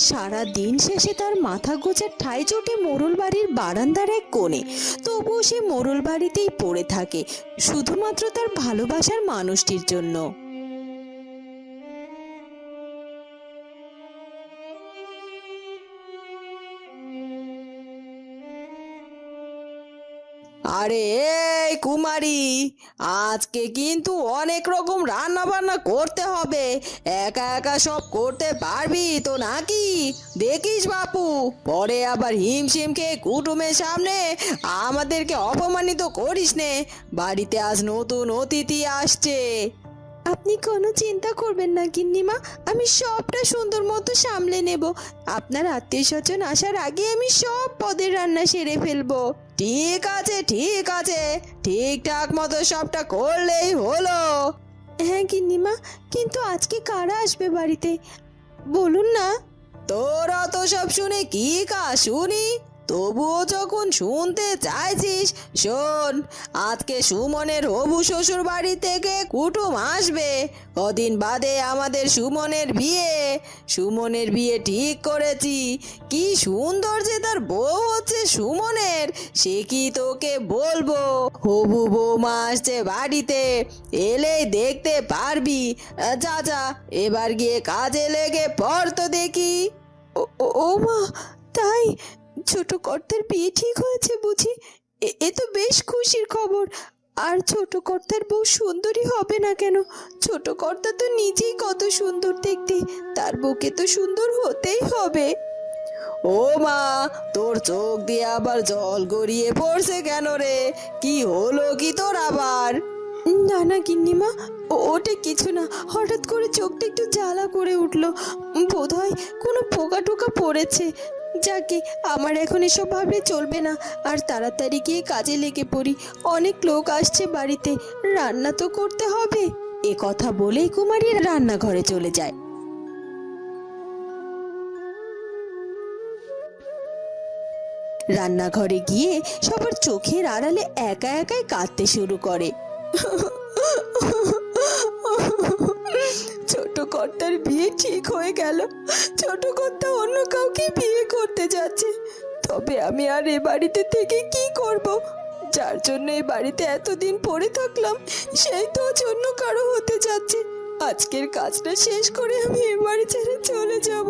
সারা দিন শেষে তার মাথা গোঁজার ঠাঁই জোটে মোড়ল বাড়ির বারান্দার এক কোণে। তবুও সে মোড়ল বাড়িতেই পড়ে থাকে, শুধুমাত্র তার ভালোবাসার মানুষটির জন্য। আরে এই কুমারী, আজকে কিন্তু অনেক রকম রান্না বান্না করতে হবে। একা একা সব করতে পারবি তো নাকি? দেখিস বাপু, পরে আবার হিমশিম খেয়ে কুটুমের সামনে আমাদেরকে অপমানিত করিস নে। বাড়িতে আজ নতুন অতিথি আসছে। আপনি কোনো চিন্তা করবেন না গিন্নিমা, আমি সবটা সুন্দর মতো সামলে নেব। আপনার আত্মীয় স্বজন আসার আগে আমি সব পদের রান্না সেরে ফেলবো। ঠিক আছে ঠিক আছে, ঠিকঠাক মতো সবটা করলেই হলো। হ্যাঁ গিন্নিমা, কিন্তু আজকে কারা আসবে বাড়িতে বলুন না। তোরা তো সব শুনে কি কাজ শুনি, তবুও যখন শুনতে চাইছিস শোন। আজকে সুমনের হবু শ্বশুর বাড়ি থেকে কুটুম আসবে। কদিন বাদে আমাদের সুমনের বিয়ে। সুমনের বিয়ে ঠিক করেছি। কি সুন্দর যে তার বউ হচ্ছে সুমনের, সে কি তোকে বলবো। হবু বৌমা আসছে বাড়িতে, এলেই দেখতে পারবি। যা যা, এবার গিয়ে কাজে লেগে পড় তো দেখি। ও মা, তাই ছোট কর্তার বিয়ে ঠিক হয়েছে বুঝি? এ তো বেশ খুশির খবর। আর ছোট কর্তার বউ সুন্দরী হবে না কেন? ছোট কর্তা তো নিজেই কত সুন্দর দেখতে, তার বউকে তো সুন্দর হতেই হবে। ও মা, তোর চোখ দিয়ে আবার জল গড়িয়ে পড়ছে কেন রে? কি হলো কি তোর আবার? না না গিন্নিমা, ওটা কিছু না। হঠাৎ করে চোখটা একটু জ্বালা করে উঠলো, বোধহয় কোনো পোকা টোকা পড়েছে। যাকে, আমার এখন এসব ভাবলে চলবে না। আর তাড়াতাড়ি গিয়ে কাজে লেগে পড়ি, অনেক লোক আসছে বাড়িতে, রান্না তো করতে হবে। এ কথা বলেই কুমারী রান্নাঘরে চলে যায়। রান্নাঘরে গিয়ে সবার চোখের আড়ালে একা একাই কাঁদতে শুরু করে। ছোট কর্তার বিয়ে ঠিক হয়ে গেল। ছোট কর্তা অন্য কাউকে বিয়ে করতে যাচ্ছে। তবে আমি আর এ বাড়িতে থেকে কি করব? যার জন্য এই বাড়িতে এতদিন পড়ে থাকলাম, সেই তো জন্য কারো হতে যাচ্ছে। আজকের কাজটা শেষ করে আমি এ বাড়ি ছেড়ে চলে যাব।